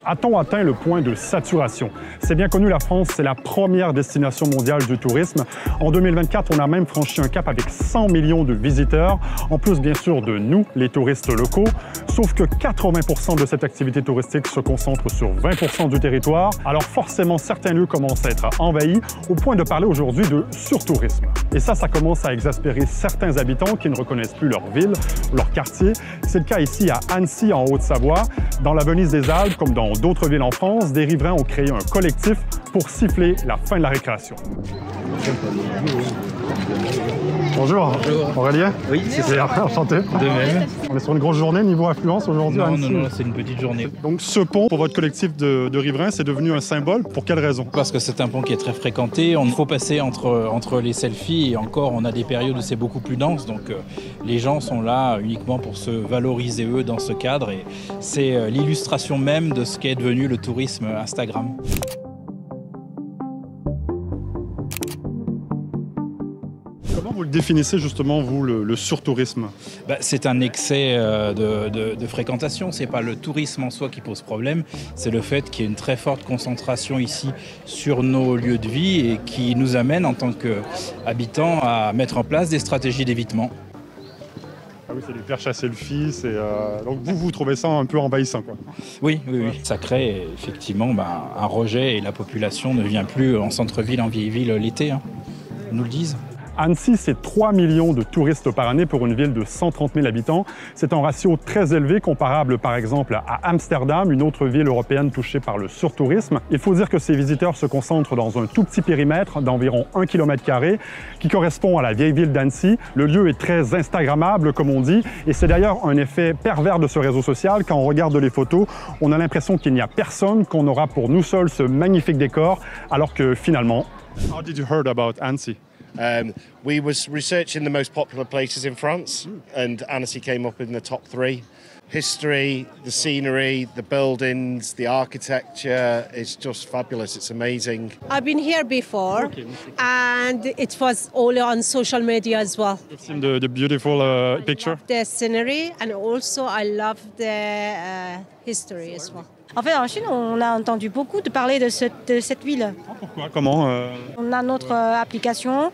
A-t-on atteint le point de saturation? C'est bien connu, la France, c'est la première destination mondiale du tourisme. En 2024, on a même franchi un cap avec 100 millions de visiteurs, en plus bien sûr de nous, les touristes locaux. Sauf que 80% de cette activité touristique se concentre sur 20% du territoire. Alors forcément, certains lieux commencent à être envahis, au point de parler aujourd'hui de surtourisme. Et ça commence à exaspérer certains habitants qui ne reconnaissent plus leur ville, leur quartier. C'est le cas ici à Annecy, en Haute-Savoie. Dans la Venise des Alpes, comme dans d'autres villes en France, des riverains ont créé un collectif pour siffler la fin de la récréation. Bonjour. Bonjour. Aurélien? Oui, c'est ça. Enchanté. De même. On est sur une grosse journée niveau affluence aujourd'hui à Annecy. Non, c'est une petite journée. Donc ce pont, pour votre collectif de riverains, c'est devenu un symbole. Pour quelle raison? Parce que c'est un pont qui est très fréquenté. Il faut passer entre les selfies et encore, on a des périodes où c'est beaucoup plus dense. Donc les gens sont là uniquement pour se valoriser eux dans ce cadre. Et c'est l'illustration même de ce qu'est devenu le tourisme Instagram. Comment vous le définissez justement, vous, le surtourisme? C'est un excès de fréquentation. Ce n'est pas le tourisme en soi qui pose problème, c'est le fait qu'il y ait une très forte concentration ici sur nos lieux de vie et qui nous amène en tant qu'habitants à mettre en place des stratégies d'évitement. Ah oui, c'est des perches à selfie. Donc vous trouvez ça un peu envahissant, quoi? Oui. Ça crée effectivement un rejet et la population ne vient plus en centre-ville, en vieille ville l'été, ils nous le disent. Annecy, c'est 3 millions de touristes par année pour une ville de 130 000 habitants. C'est un ratio très élevé, comparable par exemple à Amsterdam, une autre ville européenne touchée par le surtourisme. Il faut dire que ces visiteurs se concentrent dans un tout petit périmètre d'environ 1 km² qui correspond à la vieille ville d'Annecy. Le lieu est très instagrammable, comme on dit, et c'est d'ailleurs un effet pervers de ce réseau social. Quand on regarde les photos, on a l'impression qu'il n'y a personne, qu'on aura pour nous seuls ce magnifique décor, alors que finalement... How did you heard about Annecy? We was researching the most popular places in France, and Annecy came up in the top 3. History, the scenery, the buildings, the architecture, it's just fabulous, it's amazing. I've been here before, and it was all on social media as well. You've seen the beautiful picture? The scenery, and also I love the history as well. En fait, en Chine, on a entendu beaucoup de parler de cette ville. Pourquoi? Comment On a notre application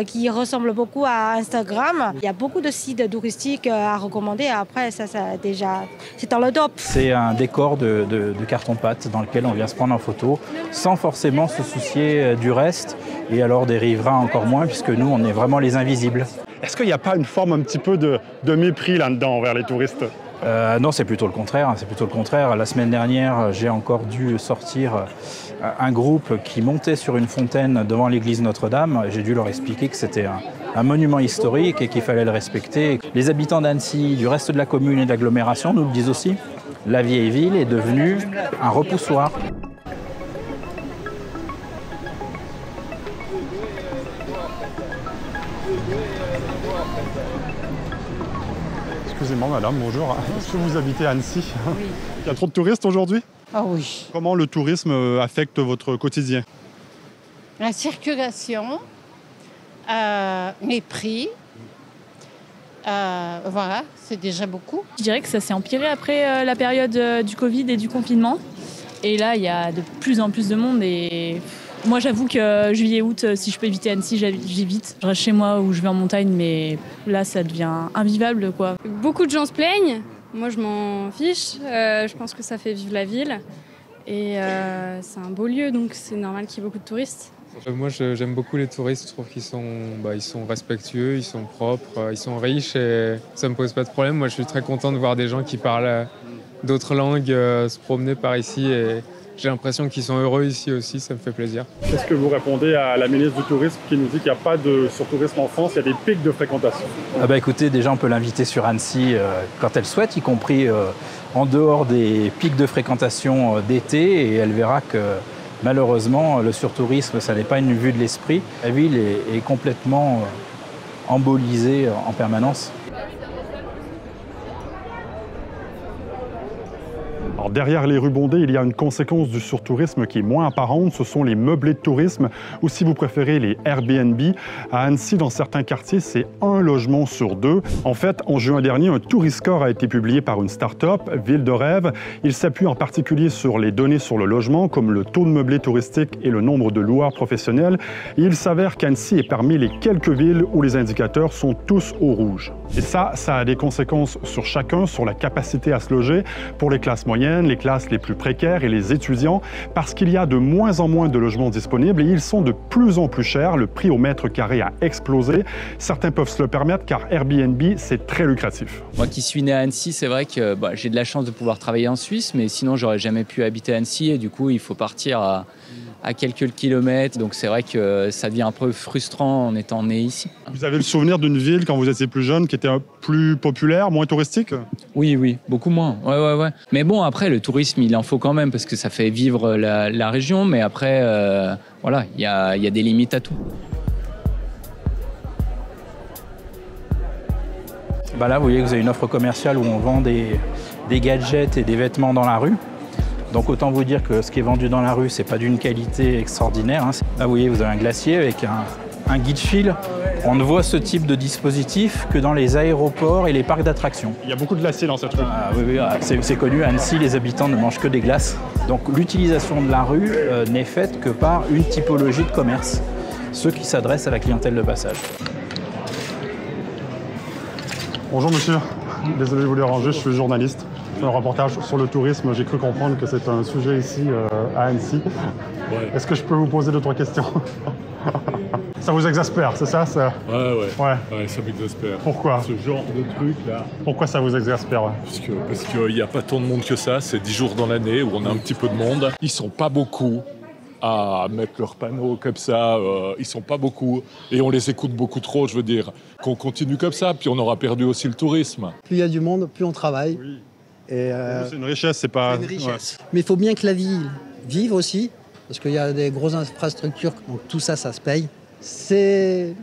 qui ressemble beaucoup à Instagram. Il y a beaucoup de sites touristiques à recommander. Après, ça déjà, c'est dans le top. C'est un décor de carton-pâte dans lequel on vient se prendre en photo sans forcément se soucier du reste. Et alors des riverains encore moins, puisque nous, on est vraiment les invisibles. Est-ce qu'il n'y a pas une forme un petit peu de mépris là-dedans envers les touristes? Non, c'est plutôt le contraire. La semaine dernière, j'ai encore dû sortir un groupe qui montait sur une fontaine devant l'église Notre-Dame. J'ai dû leur expliquer que c'était un monument historique et qu'il fallait le respecter. Les habitants d'Annecy, du reste de la commune et de l'agglomération nous le disent aussi. La vieille ville est devenue un repoussoir. Excusez-moi madame, bonjour. Est-ce que vous habitez à Annecy? Oui. Il y a trop de touristes aujourd'hui? Ah oui. Comment le tourisme affecte votre quotidien? La circulation, les prix, voilà, c'est déjà beaucoup. Je dirais que ça s'est empiré après la période du Covid et du confinement. Et là, il y a de plus en plus de monde et... Moi, j'avoue que juillet-août, si je peux éviter Annecy, j'évite. Je reste chez moi ou je vais en montagne, mais là, ça devient invivable, quoi. Beaucoup de gens se plaignent. Moi, je m'en fiche. Je pense que ça fait vivre la ville. Et c'est un beau lieu, donc c'est normal qu'il y ait beaucoup de touristes. Moi, j'aime beaucoup les touristes. Je trouve qu'ils sont respectueux, ils sont propres, ils sont riches et ça me pose pas de problème. Moi, je suis très content de voir des gens qui parlent d'autres langues se promener par ici et j'ai l'impression qu'ils sont heureux ici aussi, ça me fait plaisir. Qu'est-ce que vous répondez à la ministre du Tourisme qui nous dit qu'il n'y a pas de surtourisme en France, il y a des pics de fréquentation? Écoutez, déjà on peut l'inviter sur Annecy quand elle souhaite, y compris en dehors des pics de fréquentation d'été, et elle verra que malheureusement le surtourisme, ça n'est pas une vue de l'esprit. La ville est complètement embolisée en permanence. Alors derrière les rues bondées, il y a une conséquence du surtourisme qui est moins apparente, ce sont les meublés de tourisme, ou si vous préférez les Airbnb. À Annecy, dans certains quartiers, c'est un logement sur 2. En fait, en juin dernier, un Touriscore a été publié par une start-up, Ville de Rêve. Il s'appuie en particulier sur les données sur le logement, comme le taux de meublé touristique et le nombre de loueurs professionnels. Et il s'avère qu'Annecy est parmi les quelques villes où les indicateurs sont tous au rouge. Et ça a des conséquences sur chacun, sur la capacité à se loger, pour les classes moyennes, les classes les plus précaires et les étudiants, parce qu'il y a de moins en moins de logements disponibles et ils sont de plus en plus chers. Le prix au mètre carré a explosé. Certains peuvent se le permettre car Airbnb, c'est très lucratif. Moi qui suis né à Annecy, c'est vrai que j'ai de la chance de pouvoir travailler en Suisse, mais sinon j'aurais jamais pu habiter à Annecy et du coup il faut partir à quelques kilomètres. Donc c'est vrai que ça devient un peu frustrant en étant né ici. Vous avez le souvenir d'une ville quand vous étiez plus jeune qui était plus populaire, moins touristique? Oui, beaucoup moins. Ouais. Mais bon, après le tourisme il en faut quand même parce que ça fait vivre la région, mais après voilà, il y a des limites à tout. Là, vous voyez que vous avez une offre commerciale où on vend des gadgets et des vêtements dans la rue. Donc autant vous dire que ce qui est vendu dans la rue, c'est pas d'une qualité extraordinaire. Là, vous voyez, vous avez un glacier avec un guide-fil. On ne voit ce type de dispositif que dans les aéroports et les parcs d'attractions. Il y a beaucoup de glaciers dans cette rue. Oui, c'est connu. À Annecy, les habitants ne mangent que des glaces. Donc l'utilisation de la rue n'est faite que par une typologie de commerce, ceux qui s'adressent à la clientèle de passage. Bonjour monsieur, désolé de vous déranger, je suis journaliste. Je fais un reportage sur le tourisme, j'ai cru comprendre que c'est un sujet ici à Annecy. Ouais. Est-ce que je peux vous poser 2-3 questions? Ça vous exaspère, c'est ça? Ouais, ça m'exaspère. Pourquoi? Ce genre de truc là. Pourquoi ça vous exaspère? Parce qu'il n'y a pas tant de monde que ça, c'est 10 jours dans l'année où on a un petit peu de monde. Ils sont pas beaucoup à mettre leurs panneaux comme ça, ils sont pas beaucoup et on les écoute beaucoup trop, je veux dire. Qu'on continue comme ça, puis on aura perdu aussi le tourisme. Plus il y a du monde, plus on travaille. Oui. Et c'est une richesse, c'est pas... C'est une richesse. Ouais. Mais il faut bien que la ville vive aussi, parce qu'il y a des grosses infrastructures, donc tout ça, ça se paye. C'est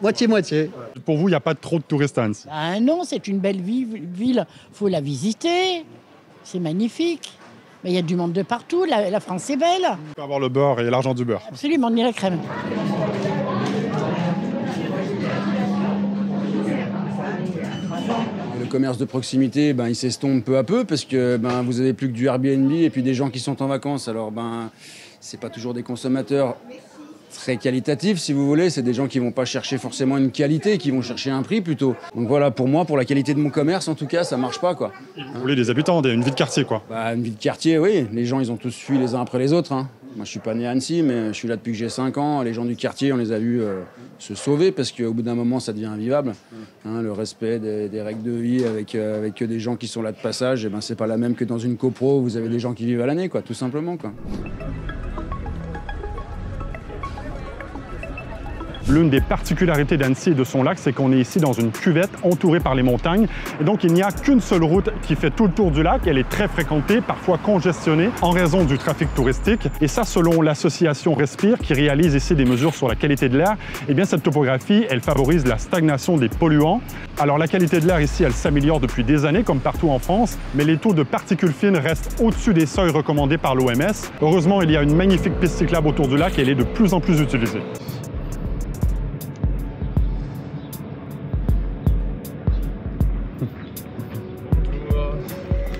moitié-moitié. Pour vous, il n'y a pas trop de touristes à Annecy? Non, c'est une belle ville, il faut la visiter, c'est magnifique. Mais il y a du monde de partout, la France est belle. On peut avoir le beurre et l'argent du beurre. Absolument, ni la crème. Le commerce de proximité, il s'estompe peu à peu parce que vous avez plus que du Airbnb et puis des gens qui sont en vacances. Alors c'est pas toujours des consommateurs très qualitatifs, si vous voulez. C'est des gens qui vont pas chercher forcément une qualité, qui vont chercher un prix plutôt. Donc voilà, pour moi, pour la qualité de mon commerce, en tout cas, ça marche pas, quoi. Vous voulez des habitants, une vie de quartier, quoi. Une vie de quartier, oui. Les gens, ils ont tous fui les uns après les autres. Moi, je suis pas né à Annecy, mais je suis là depuis que j'ai 5 ans. Les gens du quartier, on les a vus se sauver parce qu'au bout d'un moment, ça devient invivable. Le respect des règles de vie avec des gens qui sont là de passage, c'est pas la même que dans une copro où vous avez des gens qui vivent à l'année, quoi, tout simplement, quoi. L'une des particularités d'Annecy et de son lac, c'est qu'on est ici dans une cuvette entourée par les montagnes. Et donc, il n'y a qu'une seule route qui fait tout le tour du lac. Elle est très fréquentée, parfois congestionnée en raison du trafic touristique. Et ça, selon l'association Respire, qui réalise ici des mesures sur la qualité de l'air, eh bien, cette topographie, elle favorise la stagnation des polluants. Alors, la qualité de l'air ici, elle s'améliore depuis des années, comme partout en France, mais les taux de particules fines restent au-dessus des seuils recommandés par l'OMS. Heureusement, il y a une magnifique piste cyclable autour du lac et elle est de plus en plus utilisée.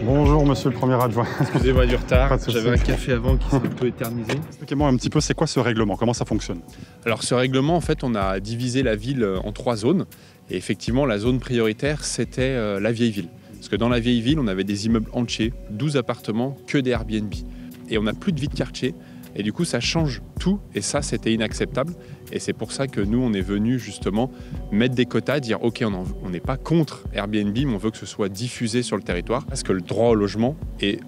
Bonjour, monsieur le premier adjoint. Excusez-moi du retard, j'avais un café avant qui s'est un peu éternisé. Expliquez-moi un petit peu, c'est quoi ce règlement? Comment ça fonctionne? Alors ce règlement, en fait, on a divisé la ville en 3 zones. Et effectivement, la zone prioritaire, c'était la vieille ville. Parce que dans la vieille ville, on avait des immeubles entiers, 12 appartements, que des Airbnb. Et on n'a plus de vie de quartier. Et du coup, ça change tout. Et ça, c'était inacceptable. Et c'est pour ça que nous, on est venu justement mettre des quotas, dire OK, on n'est pas contre Airbnb, mais on veut que ce soit diffusé sur le territoire. Parce que le droit au logement est,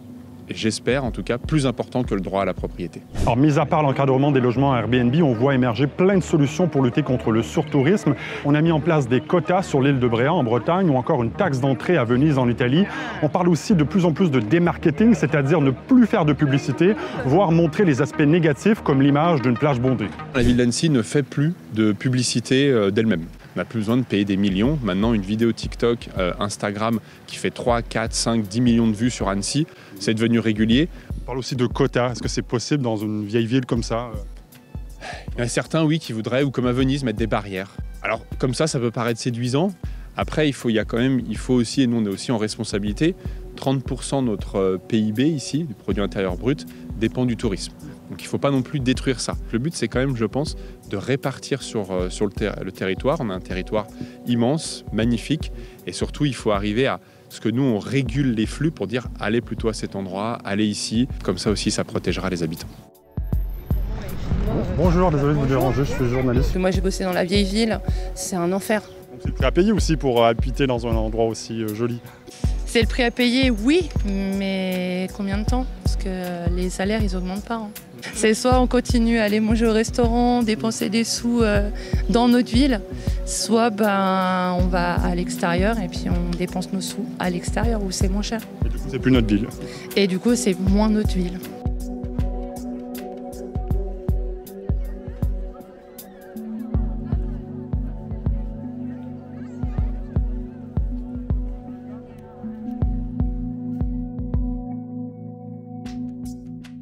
j'espère en tout cas, plus important que le droit à la propriété. Alors, mis à part l'encadrement des logements Airbnb, on voit émerger plein de solutions pour lutter contre le surtourisme. On a mis en place des quotas sur l'île de Bréhat en Bretagne ou encore une taxe d'entrée à Venise en Italie. On parle aussi de plus en plus de démarketing, c'est-à-dire ne plus faire de publicité, voire montrer les aspects négatifs comme l'image d'une plage bondée. La ville d'Annecy ne fait plus de publicité d'elle-même. On n'a plus besoin de payer des millions. Maintenant, une vidéo TikTok, Instagram qui fait 3, 4, 5, 10 millions de vues sur Annecy, c'est devenu régulier. On parle aussi de quotas. Est-ce que c'est possible dans une vieille ville comme ça? Il y en a certains, oui, qui voudraient, ou comme à Venise, mettre des barrières. Alors, comme ça peut paraître séduisant. Après, il faut aussi, et nous on est aussi en responsabilité, 30% de notre PIB ici, du produit intérieur brut, dépend du tourisme. Donc il ne faut pas non plus détruire ça. Le but, c'est quand même, je pense, de répartir sur le territoire. On a un territoire immense, magnifique, et surtout, il faut arriver à ce que nous, on régule les flux pour dire allez plutôt à cet endroit, allez ici. Comme ça aussi, ça protégera les habitants. Bonjour, désolé de vous déranger, je suis journaliste. Moi, j'ai bossé dans la vieille ville, c'est un enfer. C'est le prix à payer aussi pour habiter dans un endroit aussi joli. C'est le prix à payer, oui, mais combien de temps? Parce que les salaires, ils augmentent pas. C'est soit on continue à aller manger au restaurant, dépenser des sous dans notre ville, soit on va à l'extérieur et puis on dépense nos sous à l'extérieur où c'est moins cher. Et du coup, c'est plus notre ville. Et du coup, c'est moins notre ville.